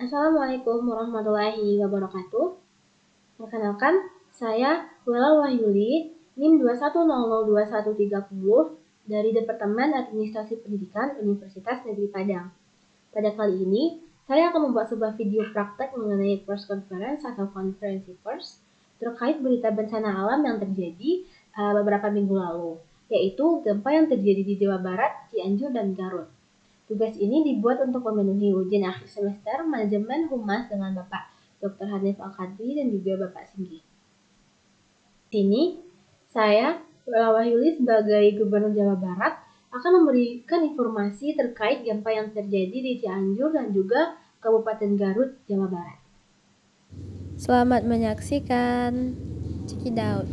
Assalamualaikum warahmatullahi wabarakatuh. Perkenalkan, saya Wela Wahyuli, NIM 210021130 dari Departemen Administrasi Pendidikan Universitas Negeri Padang. Pada kali ini, saya akan membuat sebuah video praktek mengenai press conference atau konferensi pers terkait berita bencana alam yang terjadi beberapa minggu lalu, yaitu gempa yang terjadi di Jawa Barat, Cianjur, dan Garut. Tugas ini dibuat untuk memenuhi ujian akhir semester Manajemen Humas dengan Bapak Dr. Hanif Al-Kadri dan juga Bapak Singgi. Di sini, saya, Wela Wahyuli sebagai Gubernur Jawa Barat, akan memberikan informasi terkait gempa yang terjadi di Cianjur dan juga Kabupaten Garut, Jawa Barat. Selamat menyaksikan. Check it out.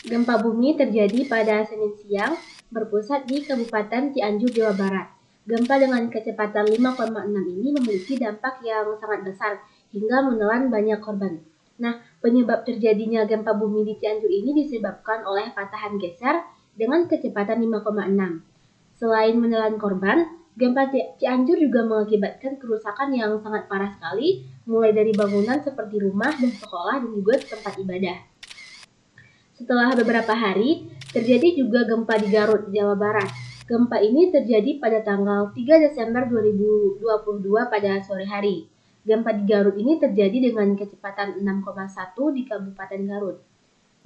Gempa bumi terjadi pada Senin siang, berpusat di Kabupaten Cianjur, Jawa Barat. Gempa dengan kecepatan 5,6 ini memiliki dampak yang sangat besar hingga menelan banyak korban. Nah, penyebab terjadinya gempa bumi di Cianjur ini disebabkan oleh patahan geser dengan kecepatan 5,6. Selain menelan korban, gempa Cianjur juga mengakibatkan kerusakan yang sangat parah sekali, mulai dari bangunan seperti rumah dan sekolah dan juga tempat ibadah. Setelah beberapa hari, terjadi juga gempa di Garut, Jawa Barat. Gempa ini terjadi pada tanggal 3 Desember 2022 pada sore hari. Gempa di Garut ini terjadi dengan kecepatan 6,1 di Kabupaten Garut.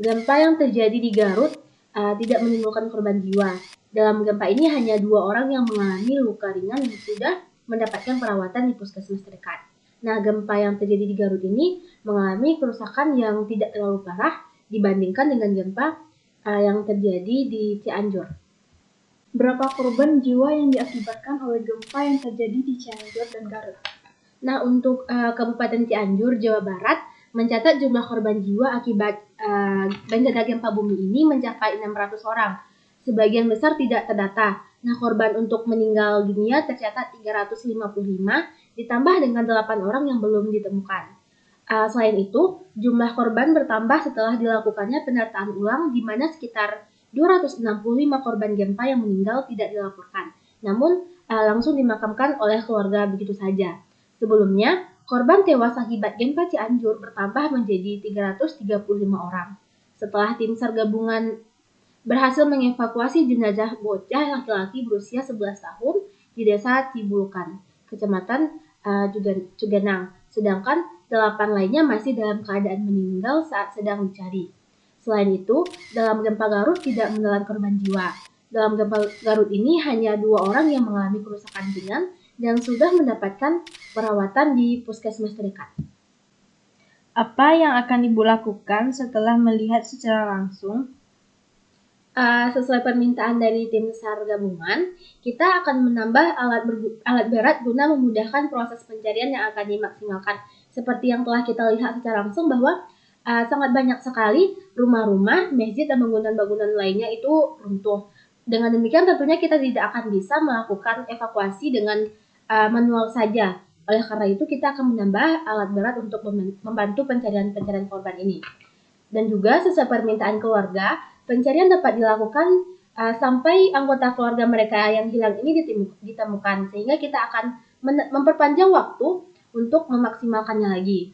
Gempa yang terjadi di Garut tidak menimbulkan korban jiwa. Dalam gempa ini hanya 2 orang yang mengalami luka ringan dan sudah mendapatkan perawatan di puskesmas terdekat. Nah, gempa yang terjadi di Garut ini mengalami kerusakan yang tidak terlalu parah dibandingkan dengan gempa yang terjadi di Cianjur. Berapa korban jiwa yang diakibatkan oleh gempa yang terjadi di Cianjur dan Garut? Nah, untuk Kabupaten Cianjur, Jawa Barat, mencatat jumlah korban jiwa akibat bencana gempa bumi ini mencapai 600 orang. Sebagian besar tidak terdata. Nah, korban untuk meninggal dunia tercatat 355, ditambah dengan 8 orang yang belum ditemukan. Selain itu, jumlah korban bertambah setelah dilakukannya pendataan ulang di mana sekitar 265 korban gempa yang meninggal tidak dilaporkan, namun langsung dimakamkan oleh keluarga begitu saja. Sebelumnya, korban tewas akibat gempa Cianjur bertambah menjadi 335 orang. Setelah tim SAR gabungan berhasil mengevakuasi jenazah bocah laki-laki berusia 11 tahun di desa Cibulukan, Kecamatan Cugenang, sedangkan 8 lainnya masih dalam keadaan meninggal saat sedang dicari. Selain itu, dalam gempa Garut tidak menelan korban jiwa. Dalam gempa Garut ini hanya 2 orang yang mengalami kerusakan ringan dan sudah mendapatkan perawatan di puskesmas terdekat. Apa yang akan Ibu lakukan setelah melihat secara langsung? Sesuai permintaan dari tim SAR gabungan, kita akan menambah alat berat guna memudahkan proses pencarian yang akan dimaksimalkan. Seperti yang telah kita lihat secara langsung bahwa sangat banyak sekali rumah-rumah, masjid, dan bangunan-bangunan lainnya itu runtuh. Dengan demikian tentunya kita tidak akan bisa melakukan evakuasi dengan manual saja. Oleh karena itu kita akan menambah alat berat untuk membantu pencarian korban ini. Dan juga sesuai permintaan keluarga, pencarian dapat dilakukan sampai anggota keluarga mereka yang hilang ini ditemukan, sehingga kita akan memperpanjang waktu untuk memaksimalkannya lagi.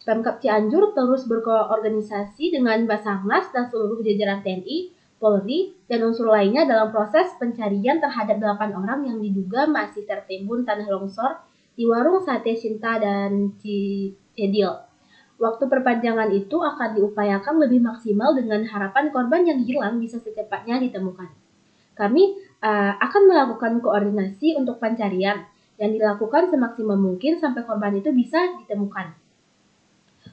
Pemkab Cianjur terus berkoordinasi dengan Basarnas dan seluruh jajaran TNI, Polri, dan unsur lainnya dalam proses pencarian terhadap 8 orang yang diduga masih tertimbun tanah longsor di warung sate Sinta dan Cedil. Waktu perpanjangan itu akan diupayakan lebih maksimal dengan harapan korban yang hilang bisa secepatnya ditemukan. Kami akan melakukan koordinasi untuk pencarian yang dilakukan semaksimal mungkin sampai korban itu bisa ditemukan.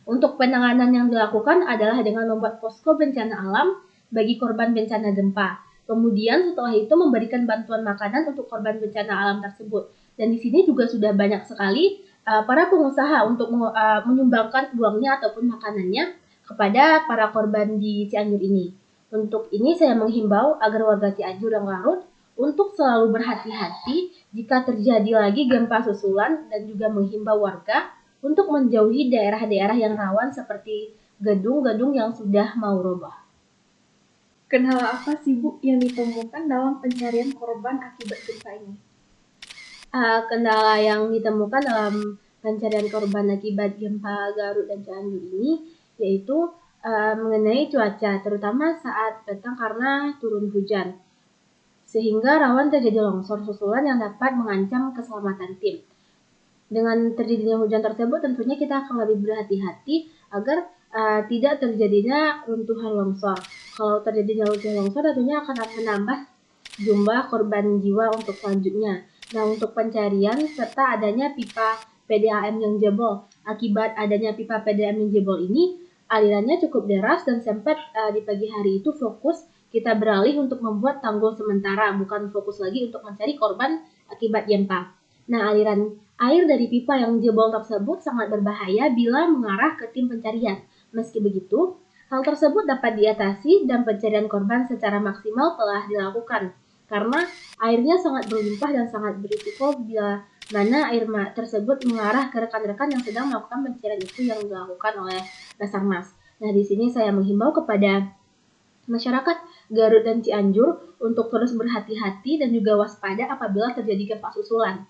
Untuk penanganan yang dilakukan adalah dengan membuat posko bencana alam bagi korban bencana gempa. Kemudian setelah itu memberikan bantuan makanan untuk korban bencana alam tersebut. Dan di sini juga sudah banyak sekali para pengusaha untuk menyumbangkan uangnya ataupun makanannya kepada para korban di Cianjur ini. Untuk ini saya menghimbau agar warga Cianjur dan Garut untuk selalu berhati-hati jika terjadi lagi gempa susulan dan juga menghimbau warga untuk menjauhi daerah-daerah yang rawan seperti gedung-gedung yang sudah mau roboh. Kendala apa sih Bu yang ditemukan dalam pencarian korban akibat gempa ini? Kendala yang ditemukan dalam pencarian korban akibat gempa Garut dan Cianjur ini yaitu mengenai cuaca, terutama saat datang karena turun hujan, sehingga rawan terjadi longsor susulan yang dapat mengancam keselamatan tim. Dengan terjadinya hujan tersebut, tentunya kita akan lebih berhati-hati agar tidak terjadinya runtuhan longsor. Kalau terjadinya runtuhan longsor, tentunya akan menambah jumlah korban jiwa untuk selanjutnya. Nah, untuk pencarian serta adanya pipa PDAM yang jebol. Akibat adanya pipa PDAM yang jebol ini, alirannya cukup deras dan sempat di pagi hari itu fokus kita beralih untuk membuat tanggul sementara, bukan fokus lagi untuk mencari korban akibat gempa. Nah, aliran air dari pipa yang jebol tersebut sangat berbahaya bila mengarah ke tim pencarian. Meski begitu, hal tersebut dapat diatasi dan pencarian korban secara maksimal telah dilakukan. Karena airnya sangat berlimpah dan sangat berisiko bila mana air tersebut mengarah ke rekan-rekan yang sedang melakukan pencarian itu yang dilakukan oleh Basarnas. Nah, di sini saya menghimbau kepada masyarakat Garut dan Cianjur untuk terus berhati-hati dan juga waspada apabila terjadi gempa susulan.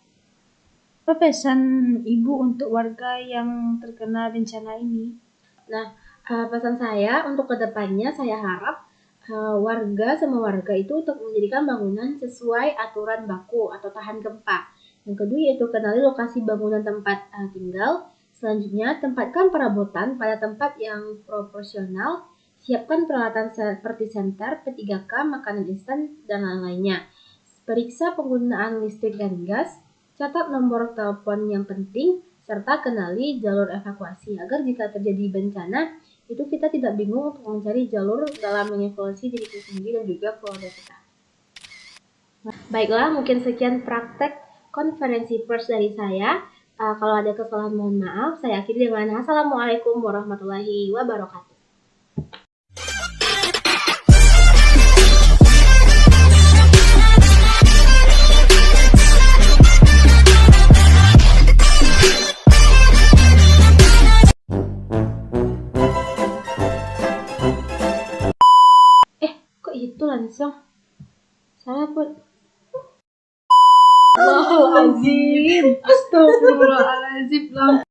Apa pesan Ibu untuk warga yang terkena bencana ini? Nah, pesan saya untuk kedepannya saya harap semua warga itu untuk mendirikan bangunan sesuai aturan baku atau tahan gempa. Yang kedua yaitu kenali lokasi bangunan tempat tinggal. Selanjutnya, tempatkan perabotan pada tempat yang proporsional. Siapkan peralatan seperti senter, P3K, makanan instan, dan lain-lainnya. Periksa penggunaan listrik dan gas. Catat nomor telepon yang penting, serta kenali jalur evakuasi agar jika terjadi bencana, itu kita tidak bingung untuk mencari jalur dalam mengevaluasi diri kita sendiri dan juga keluarga kita. Baiklah, mungkin sekian praktek konferensi pers dari saya. Kalau ada kesalahan mohon maaf. Saya akhiri dengan Assalamualaikum warahmatullahi wabarakatuh. Kok itu langsung? Salah pun. Astagfirullahaladzim.